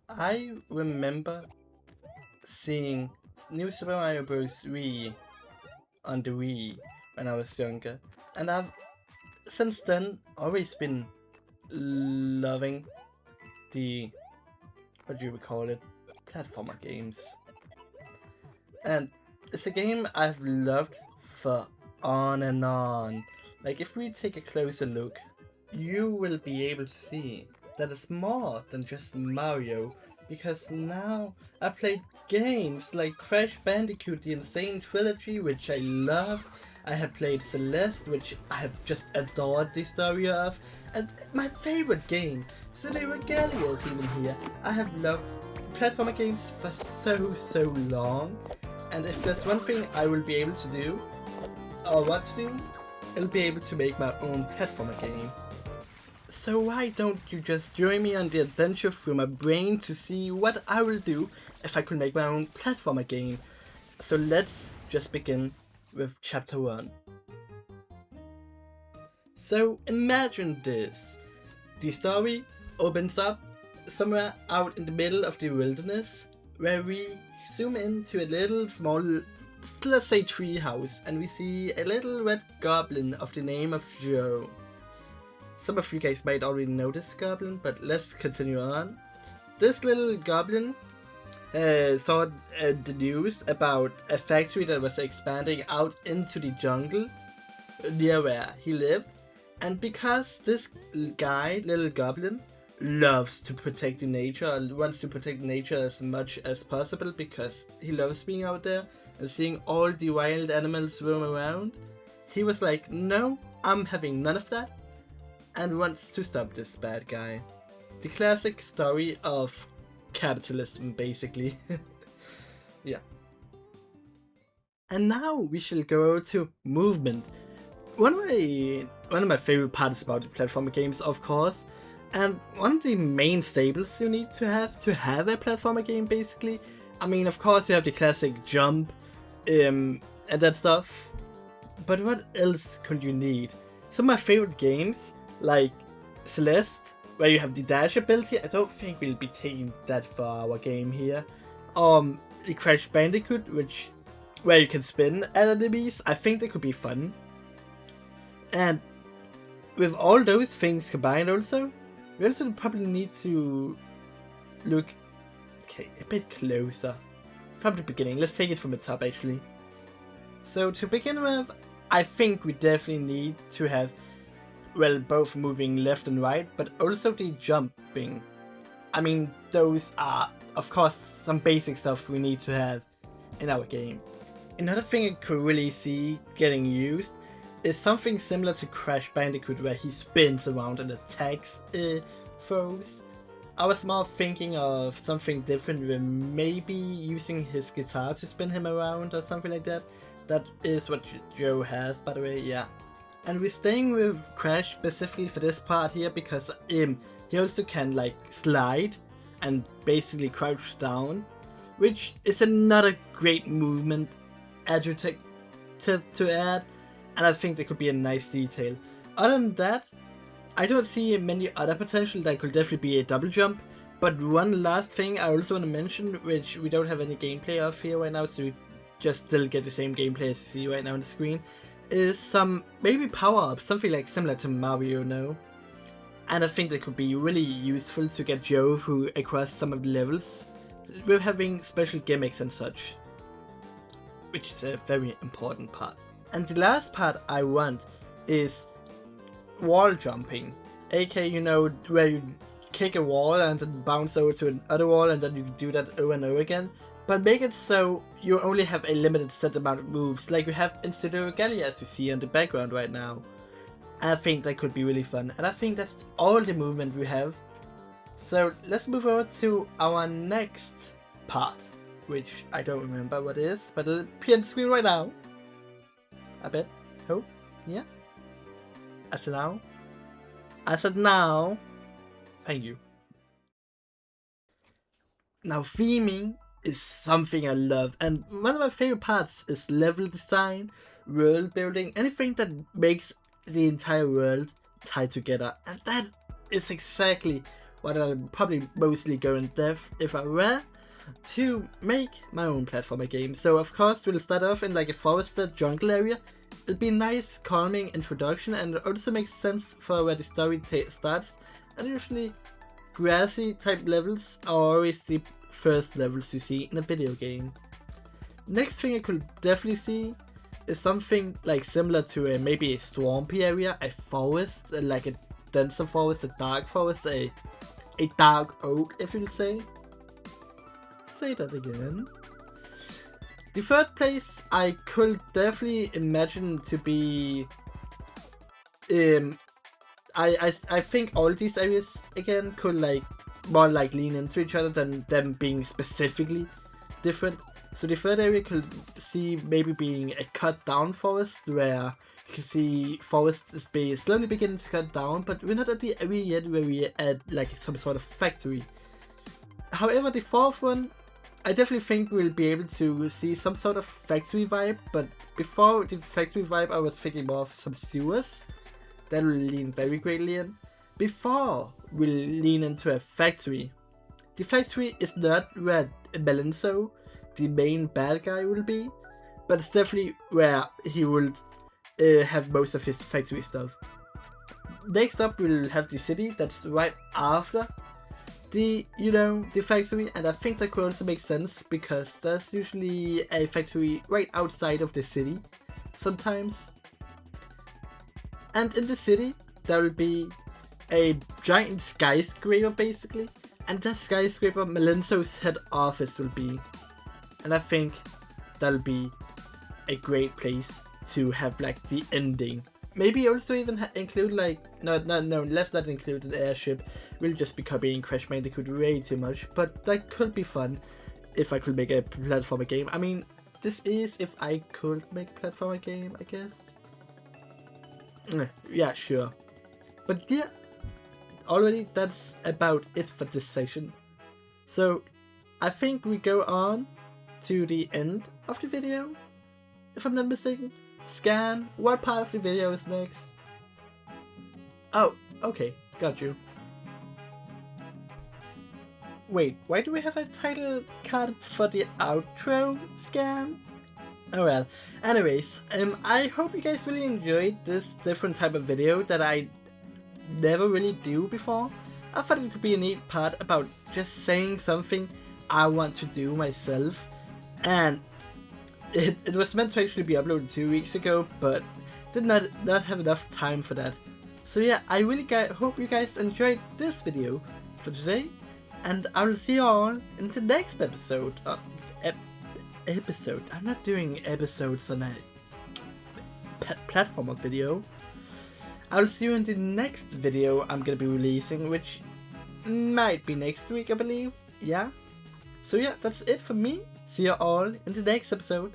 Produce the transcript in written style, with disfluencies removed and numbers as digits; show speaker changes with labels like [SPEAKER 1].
[SPEAKER 1] I remember seeing New Super Mario Bros. 3 on the Wii when I was younger, and I've since then always been loving the, what do you call it, platformer games. And it's a game I've loved for on and on. Like, if we take a closer look, you will be able to see that it's more than just Mario, because now I played games like Crash Bandicoot The Insane Trilogy, which I love. I have played Celeste, which I have just adored the story of, and my favorite game, City Regalia, is even here. I have loved platformer games for so long, and if there's one thing I will be able to do, or want to do, it'll be able to make my own platformer game. So why don't you just join me on the adventure through my brain to see what I will do if I could make my own platformer game. So let's just begin with chapter 1. So imagine this. The story opens up somewhere out in the middle of the wilderness, where we zoom into a little small, let's say, tree house, and we see a little red goblin of the name of Joe. Some of you guys might already know this goblin, but let's continue on. This little goblin saw the news about a factory that was expanding out into the jungle near where he lived, and because this guy, little goblin, loves to protect the nature, wants to protect nature as much as possible because he loves being out there and seeing all the wild animals roam around, he was like, no, I'm having none of that, and wants to stop this bad guy. The classic story of capitalism, basically. Yeah. And now we shall go to movement. One of my favorite parts about the platformer games, of course, and one of the main staples you need to have a platformer game, basically. I mean, of course you have the classic jump, and that stuff, but what else could you need? Some of my favorite games, like Celeste, where you have the dash ability, I don't think we'll be taking that for our game here. The Crash Bandicoot, where you can spin at enemies, I think that could be fun. And with all those things combined also, we also probably need to look a bit closer from the beginning. Let's take it from the top, actually. So to begin with, I think we definitely need to have, well, both moving left and right, but also the jumping. I mean, those are, of course, some basic stuff we need to have in our game. Another thing I could really see getting used is something similar to Crash Bandicoot, where he spins around and attacks foes. I was more thinking of something different, with maybe using his guitar to spin him around or something like that. That is what Joe has, by the way, yeah. And we're staying with Crash specifically for this part here because he also can like slide and basically crouch down, which is another great movement adjective to add, and I think that could be a nice detail. Other than that, I don't see many other potential. That could definitely be a double jump, but one last thing I also want to mention, which we don't have any gameplay of here right now, so we just still get the same gameplay as you see right now on the screen, is some maybe power-ups, something like similar to Mario, no? And I think that could be really useful to get Joe through across some of the levels, with having special gimmicks and such, which is a very important part. And the last part I want is wall jumping, aka, you know, where you kick a wall and then bounce over to another wall and then you do that over and over again, but make it so you only have a limited set amount of moves, like you have in City Regalia, as you see in the background right now. And I think that could be really fun, and I think that's all the movement we have. So let's move over to our next part, which I don't remember what it is, but it'll appear on the screen right now. I bet. Hope. Yeah. I said now. Thank you. Now, theming is something I love, and one of my favorite parts is level design, world building, anything that makes the entire world tied together, and that is exactly what I'll probably mostly go in depth if I were to make my own platformer game. So of course we'll start off in like a forested jungle area. It'll be a nice calming introduction, and it also makes sense for where the story starts, and usually grassy type levels are always the first levels you see in a video game. Next thing I could definitely see is something like similar to maybe a swampy area, a forest, like a denser forest, a dark forest, a dark oak, if you'll say. Say that again. The third place I could definitely imagine to be, I think all these areas again could like more like lean into each other than them being specifically different. So the third area could see maybe being a cut down forest, where you can see forest is slowly beginning to cut down, but we're not at the area yet where we're at like some sort of factory. However, the fourth one, I definitely think we'll be able to see some sort of factory vibe, but before the factory vibe I was thinking more of some sewers. That will lean very greatly in. Before we'll lean into a factory. The factory is not where Melenso, the main bad guy, will be, but it's definitely where he will have most of his factory stuff. Next up we'll have the city that's right after the factory, and I think that could also make sense because there's usually a factory right outside of the city sometimes. And in the city there will be a giant skyscraper basically, and that skyscraper Melenso's head office will be. And I think that'll be a great place to have like the ending. Maybe also even include like, no, let's not include the airship. We'll just be copying Crash Bandicoot way too much, but that could be fun if I could make a platformer game. I mean, this is if I could make a platformer game, I guess. Yeah, sure. But yeah, already that's about it for this section. So I think we go on to the end of the video, if I'm not mistaken. Scan, what part of the video is next? Oh, okay, got you. Wait, why do we have a title card for the outro, Scan? Oh well, anyways, I hope you guys really enjoyed this different type of video that I never really do before. I thought it could be a neat part about just saying something I want to do myself, and it was meant to actually be uploaded 2 weeks ago, but did not have enough time for that. So yeah, I really hope you guys enjoyed this video for today, and I will see you all in the next episode. I'm not doing episodes on a platformer video. I'll see you in the next video I'm gonna be releasing, which might be next week, I believe. Yeah. So yeah, that's it for me. See you all in the next episode.